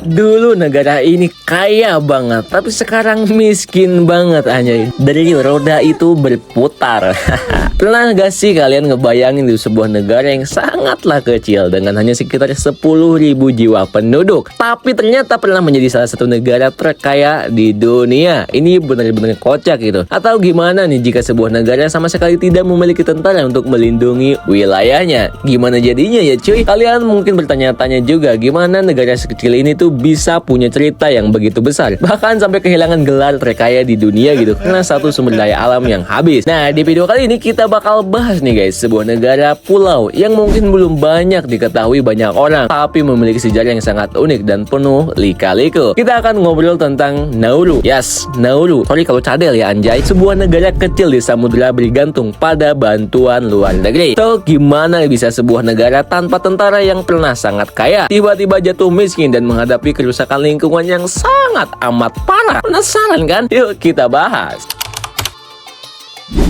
Dulu negara ini kaya banget, tapi sekarang miskin banget anjay. Dari roda itu berputar. Pernah gak sih kalian ngebayangin di sebuah negara yang sangatlah kecil dengan hanya sekitar 10.000 jiwa penduduk, tapi ternyata pernah menjadi salah satu negara terkaya di dunia? Ini benar-benar kocak gitu. Atau gimana nih jika sebuah negara sama sekali tidak memiliki tentara untuk melindungi wilayahnya? Gimana jadinya ya cuy? Kalian mungkin bertanya-tanya juga gimana negara sekecil ini tuh bisa punya cerita yang begitu besar, bahkan sampai kehilangan gelar terkaya di dunia gitu karena satu sumber daya alam yang habis. Nah, di video kali ini kita bakal bahas nih guys, sebuah negara pulau yang mungkin belum banyak diketahui banyak orang, tapi memiliki sejarah yang sangat unik dan penuh lika-liku. Kita akan ngobrol tentang Nauru. Yes, Nauru. Sorry kalau cadel ya anjay. Sebuah negara kecil di samudera bergantung pada bantuan luar negeri. So, gimana bisa sebuah negara tanpa tentara yang pernah sangat kaya tiba-tiba jatuh miskin dan menghadapi kerusakan lingkungan yang sangat amat parah? Penasaran kan? Yuk kita bahas.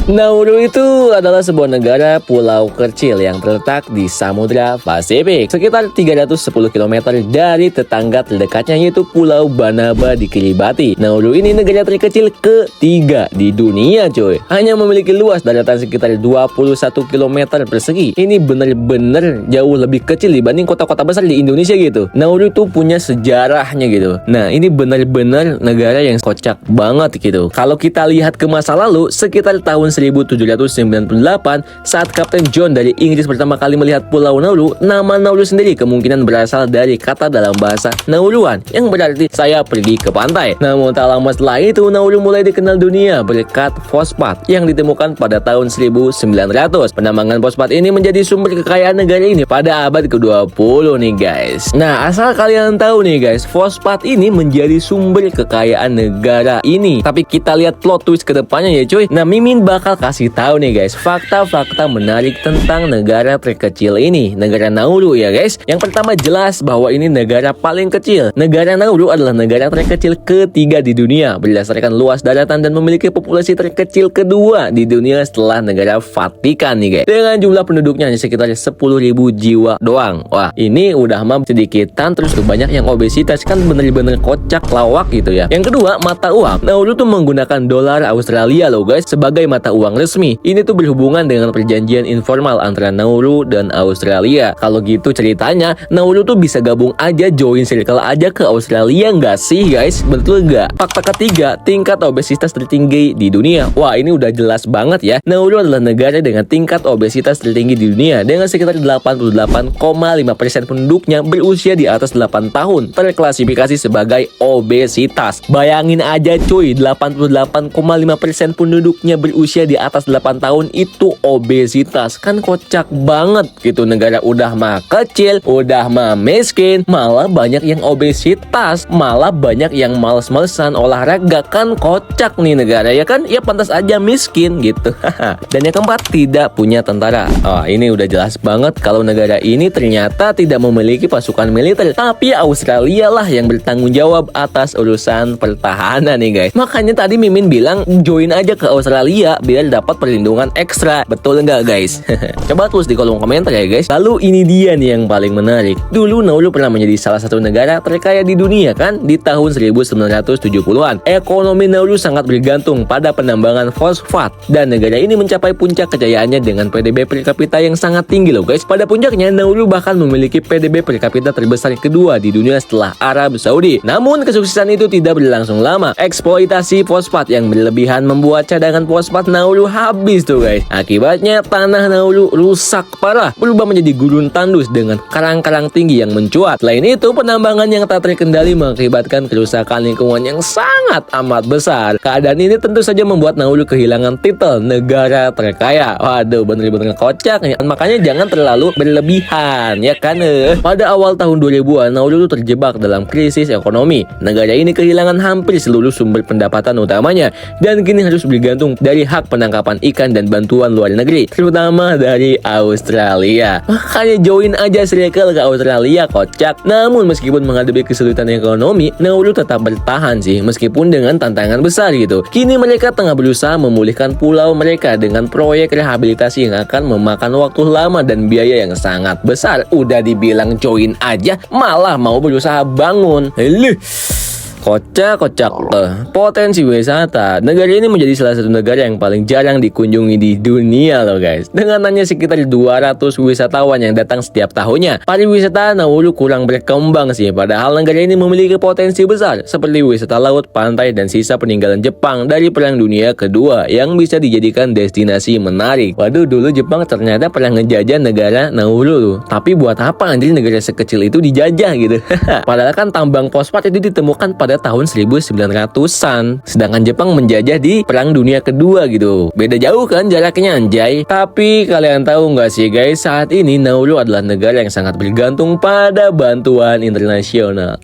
Nauru itu adalah sebuah negara pulau kecil yang terletak di Samudra Pasifik, sekitar 310 km dari tetangga terdekatnya yaitu Pulau Banaba di Kiribati. Nauru ini negara terkecil ketiga di dunia coy. Hanya memiliki luas daratan sekitar 21 km persegi. Ini bener-bener jauh lebih kecil dibanding kota-kota besar di Indonesia gitu. Nauru itu punya sejarahnya gitu. Nah, ini bener-bener negara yang kocak banget gitu. Kalau kita lihat ke masa lalu, sekitar tahun 1798 saat Kapten John dari Inggris pertama kali melihat Pulau Nauru, nama Nauru sendiri kemungkinan berasal dari kata dalam bahasa Nauruan yang berarti saya pergi ke pantai. Namun tak lama setelah itu Nauru mulai dikenal dunia berkat fosfat yang ditemukan pada tahun 1900. Penambangan fosfat ini menjadi sumber kekayaan negara ini pada abad ke-20 nih guys. Nah, asal kalian tahu nih guys, fosfat ini menjadi sumber kekayaan negara ini. Tapi kita lihat plot twist ke depannya ya cuy. Nah, Mimin bakal kasih tahu nih guys fakta-fakta menarik tentang negara terkecil ini, negara Nauru ya guys. Yang pertama, jelas bahwa ini negara paling kecil. Negara Nauru adalah negara terkecil ketiga di dunia berdasarkan luas daratan dan memiliki populasi terkecil kedua di dunia setelah negara Vatikan nih guys, dengan jumlah penduduknya hanya sekitar 10.000 jiwa doang. Wah, ini udah mah sedikitan, terus tuh banyak yang obesitas, kan bener-bener kocak lawak gitu ya. Yang kedua, mata uang. Nauru tuh menggunakan dolar Australia loh guys sebagai mata uang resmi. Ini tuh berhubungan dengan perjanjian informal antara Nauru dan Australia. Kalau gitu ceritanya, Nauru tuh bisa gabung aja, join circle aja ke Australia nggak sih guys? Betul nggak? Fakta ketiga, tingkat obesitas tertinggi di dunia. Wah, ini udah jelas banget ya. Nauru adalah negara dengan tingkat obesitas tertinggi di dunia dengan sekitar 88,5% penduduknya berusia di atas 8 tahun terklasifikasi sebagai obesitas. Bayangin aja cuy, 88,5% penduduknya berusia di atas 8 tahun itu obesitas. Kan kocak banget gitu. Negara udah mah kecil, udah mah miskin, malah banyak yang obesitas, malah banyak yang males-malesan olahraga. Kan kocak nih negara ya kan? Ya pantas aja miskin gitu. Dan yang keempat, tidak punya tentara. Oh, ini udah jelas banget kalau negara ini ternyata tidak memiliki pasukan militer, tapi Australia lah yang bertanggung jawab atas urusan pertahanan nih guys. Makanya tadi Mimin bilang join aja ke Australia biar dapat perlindungan ekstra. Betul nggak guys? Coba tulis di kolom komentar ya guys. Lalu ini dia nih yang paling menarik. Dulu Nauru pernah menjadi salah satu negara terkaya di dunia kan di tahun 1970-an. Ekonomi Nauru sangat bergantung pada penambangan fosfat dan negara ini mencapai puncak kejayaannya dengan PDB per kapita yang sangat tinggi loh guys. Pada puncaknya Nauru bahkan memiliki PDB per kapita terbesar kedua di dunia setelah Arab Saudi. Namun kesuksesan itu tidak berlangsung lama. Eksploitasi fosfat yang berlebihan membuat cadangan fosfat Nauru habis tuh guys. Akibatnya tanah Nauru rusak parah, berubah menjadi gurun tandus dengan karang-karang tinggi yang mencuat. Selain itu, penambangan yang tak terkendali mengakibatkan kerusakan lingkungan yang sangat amat besar. Keadaan ini tentu saja membuat Nauru kehilangan titel negara terkaya. Waduh, bener-bener kocak ya. Makanya jangan terlalu berlebihan ya kan. Pada awal tahun 2000-an Nauru terjebak dalam krisis ekonomi. Negara ini kehilangan hampir seluruh sumber pendapatan utamanya dan kini harus bergantung dari hak penangkapan ikan dan bantuan luar negeri, terutama dari Australia. Makanya join aja circle ke Australia, kocak. Namun meskipun menghadapi kesulitan ekonomi, Nauru tetap bertahan sih, meskipun dengan tantangan besar gitu. Kini mereka tengah berusaha memulihkan pulau mereka dengan proyek rehabilitasi yang akan memakan waktu lama dan biaya yang sangat besar. Udah dibilang join aja, malah mau berusaha bangun. Kocak. Potensi wisata. Negara ini menjadi salah satu negara yang paling jarang dikunjungi di dunia loh guys. Dengan hanya sekitar 200 wisatawan yang datang setiap tahunnya, pariwisata Nauru kurang berkembang sih. Padahal negara ini memiliki potensi besar seperti wisata laut, pantai, dan sisa peninggalan Jepang dari Perang Dunia Kedua yang bisa dijadikan destinasi menarik. Waduh, dulu Jepang ternyata pernah ngejajah negara Nauru tuh. Tapi buat apa anjir negara sekecil itu dijajah gitu? Padahal kan tambang fosfat itu ditemukan pada tahun 1900-an. Sedangkan Jepang menjajah di Perang Dunia Kedua gitu. Beda jauh kan jaraknya anjay. Tapi kalian tahu nggak sih guys, saat ini Nauru adalah negara yang sangat bergantung pada bantuan internasional.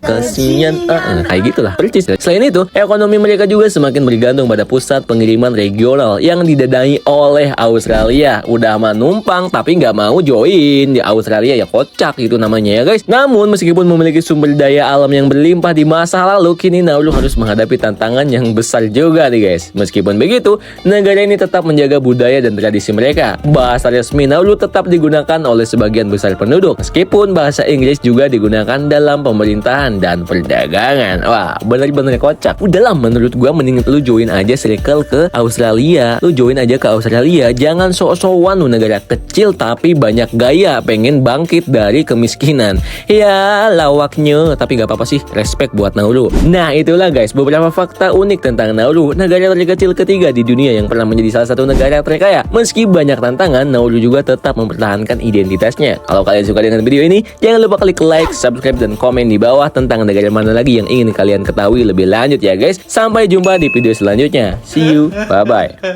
Kasian. Kayak gitulah. Percis. Selain itu, ekonomi mereka juga semakin bergantung pada pusat pengiriman regional yang didanai oleh Australia. Udah menumpang tapi nggak mau join di Australia, ya kocak gitu namanya ya guys. Namun meskipun memiliki sumber daya alam yang berlimpah di masa lalu, kini Nauru harus menghadapi tantangan yang besar juga nih guys. Meskipun begitu, negara ini tetap menjaga budaya dan tradisi mereka. Bahasa resmi Nauru tetap digunakan oleh sebagian besar penduduk, meskipun bahasa Inggris juga digunakan dalam pemerintahan dan perdagangan. Wah, bener-bener kocak. Udahlah, menurut gua mending lu join aja circle ke Australia. Lu join aja ke Australia, jangan sok-sokan lu negara kecil tapi banyak gaya, pengen bangkit dari kemiskinan. Ya, lawaknya, tapi gak apa-apa sih, respect buat Nauru. Nah, itulah guys beberapa fakta unik tentang Nauru, negara terkecil ketiga di dunia yang pernah menjadi salah satu negara terkaya. Meski banyak tantangan, Nauru juga tetap mempertahankan identitasnya. Kalau kalian suka dengan video ini, jangan lupa klik like, subscribe, dan komen di bawah tentang negara mana lagi yang ingin kalian ketahui lebih lanjut ya guys. Sampai jumpa di video selanjutnya. See you, bye-bye.